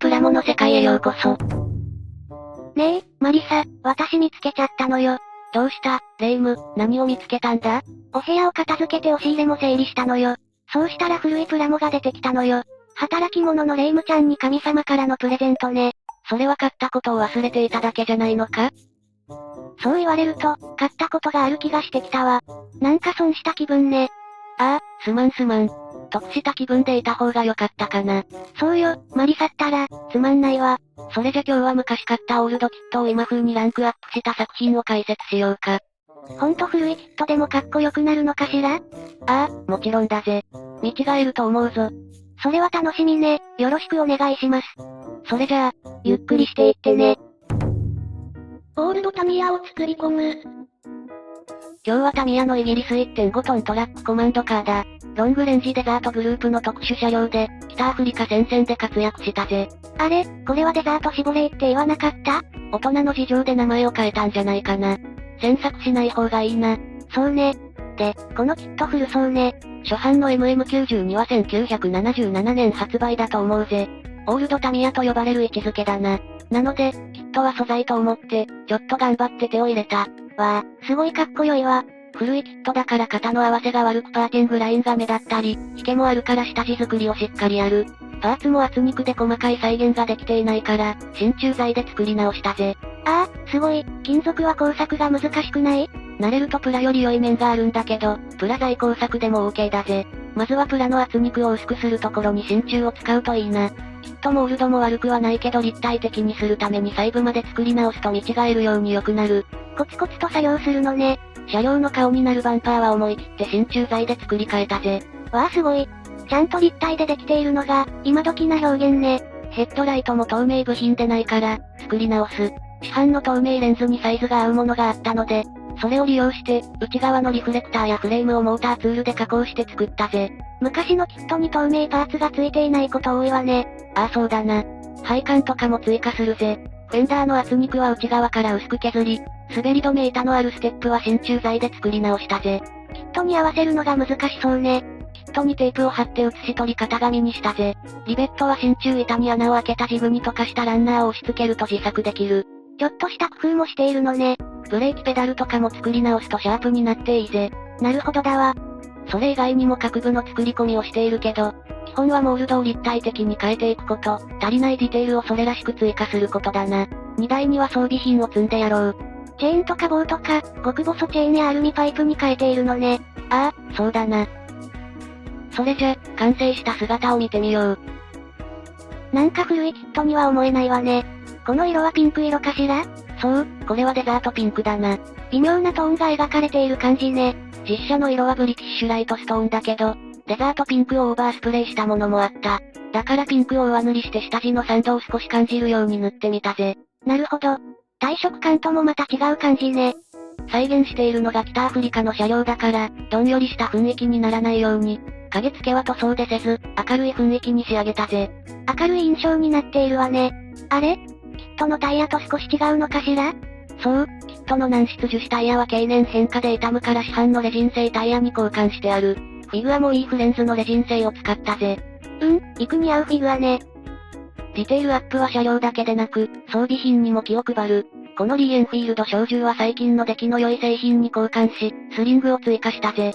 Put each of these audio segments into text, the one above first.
プラモの世界へようこそ。ねえ、マリサ、私見つけちゃったのよ。どうした、レイム、何を見つけたんだ？お部屋を片付けて押し入れも整理したのよ。そうしたら古いプラモが出てきたのよ。働き者のレイムちゃんに神様からのプレゼントね。それは買ったことを忘れていただけじゃないのか？そう言われると、買ったことがある気がしてきたわ。なんか損した気分ね。ああ、すまん。得した気分でいた方が良かったかな。そうよ、マリサったら、つまんないわ。それじゃ今日は昔買ったオールドキットを今風にランクアップした作品を解説しようか。ほんと古いキットでもかっこよくなるのかしら？ああ、もちろんだぜ。見違えると思うぞ。それは楽しみね。よろしくお願いします。それじゃあ、ゆっくりしていってね。オールドタミヤを作り込む。今日はタミヤのイギリス 1.5 トントラックコマンドカーだ。ロングレンジデザートグループの特殊車両で、北アフリカ戦線で活躍したぜ。あれ、これはデザートシボレーって言わなかった？大人の事情で名前を変えたんじゃないかな。詮索しない方がいいな。そうね。で、このキット古そうね。初版の MM92 は1977年発売だと思うぜ。オールドタミヤと呼ばれる位置づけだな。なので、キットは素材と思って、ちょっと頑張って手を入れた。わあ、すごいかっこよいわ。古いキットだから型の合わせが悪くパーティングラインが目立ったり、引けもあるから下地作りをしっかりやる。パーツも厚肉で細かい再現ができていないから、真鍮材で作り直したぜ。ああ、すごい。金属は工作が難しくない？慣れるとプラより良い面があるんだけど、プラ材工作でも OK だぜ。まずはプラの厚肉を薄くするところに真鍮を使うといいな。キットモールドも悪くはないけど立体的にするために細部まで作り直すと見違えるように良くなる。コツコツと作業するのね。車両の顔になるバンパーは思い切って真鍮材で作り変えたぜ。わあすごい。ちゃんと立体でできているのが、今時な表現ね。ヘッドライトも透明部品でないから、作り直す。市販の透明レンズにサイズが合うものがあったので、それを利用して、内側のリフレクターやフレームをモーターツールで加工して作ったぜ。昔のキットに透明パーツがついていないこと多いわね。ああそうだな。配管とかも追加するぜ。フェンダーの厚肉は内側から薄く削り、滑り止め板のあるステップは真鍮材で作り直したぜ。キットに合わせるのが難しそうね。キットにテープを貼って写し取り型紙にしたぜ。リベットは真鍮板に穴を開けたジグに溶かしたランナーを押し付けると自作できる。ちょっとした工夫もしているのね。ブレーキペダルとかも作り直すとシャープになっていいぜ。なるほどだわ。それ以外にも各部の作り込みをしているけど、基本はモールドを立体的に変えていくこと、足りないディテールをそれらしく追加することだな。荷台には装備品を積んでやろう。チェーンとか棒とか、極細チェーンやアルミパイプに変えているのね。ああ、そうだな。それじゃ、完成した姿を見てみよう。なんか古いキットには思えないわね。この色はピンク色かしら？そう、これはデザートピンクだな。微妙なトーンが描かれている感じね。実写の色はブリティッシュライトストーンだけど、デザートピンクをオーバースプレーしたものもあった。だからピンクを上塗りして下地のサンドを少し感じるように塗ってみたぜ。なるほど。体色感ともまた違う感じね。再現しているのが北アフリカの車両だから、どんよりした雰囲気にならないように、影付けは塗装でせず、明るい雰囲気に仕上げたぜ。明るい印象になっているわね。あれ？キットのタイヤと少し違うのかしら？そう、キットの軟質樹脂タイヤは経年変化で傷むから市販のレジン製タイヤに交換してある。フィグアもいいフレンズのレジン製を使ったぜ。肉に合うフィグアね。ディテールアップは車両だけでなく、装備品にも気を配る。このリーエンフィールド小銃は最近の出来の良い製品に交換し、スリングを追加したぜ。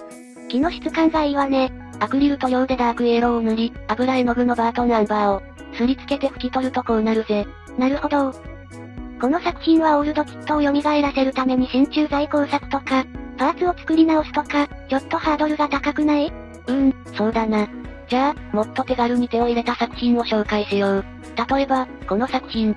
木の質感がいいわね。アクリル塗料でダークイエローを塗り、油絵の具のバートンアンバーを、すりつけて拭き取るとこうなるぜ。なるほど。この作品はオールドキットを蘇らせるために真鍮材工作とか、パーツを作り直すとか、ちょっとハードルが高くない？そうだな。じゃあ、もっと手軽に手を入れた作品を紹介しよう。例えば、この作品。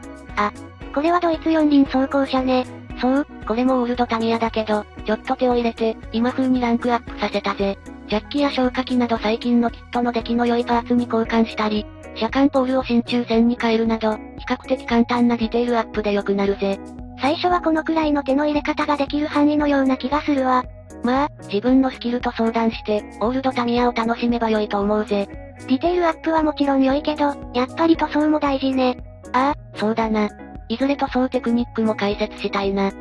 これはドイツ四輪走行車ね。そう、これもオールドタミヤだけど、ちょっと手を入れて、今風にランクアップさせたぜ。ジャッキや消火器など最近のキットの出来の良いパーツに交換したり、車間ポールを真鍮線に変えるなど、比較的簡単なディテールアップで良くなるぜ。最初はこのくらいの手の入れ方ができる範囲のような気がするわ。まあ、自分のスキルと相談して、オールドタミヤを楽しめば良いと思うぜ。ディテールアップはもちろん良いけど、やっぱり塗装も大事ね。そうだな。いずれ塗装テクニックも解説したいな。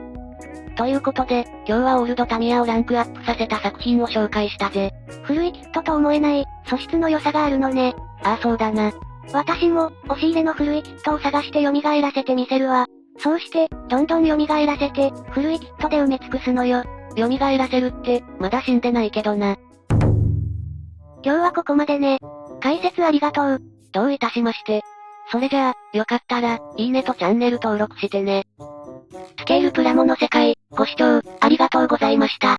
ということで、今日はオールドタミヤをランクアップさせた作品を紹介したぜ。古いキットと思えない、素質の良さがあるのね。そうだな。私も、押し入れの古いキットを探して蘇らせてみせるわ。そうして、どんどん蘇らせて、古いキットで埋め尽くすのよ。蘇らせるって、まだ死んでないけどな。今日はここまでね。解説ありがとう。どういたしまして。それじゃあ、よかったら、いいねとチャンネル登録してね。スケールプラモの世界、ご視聴、ありがとうございました。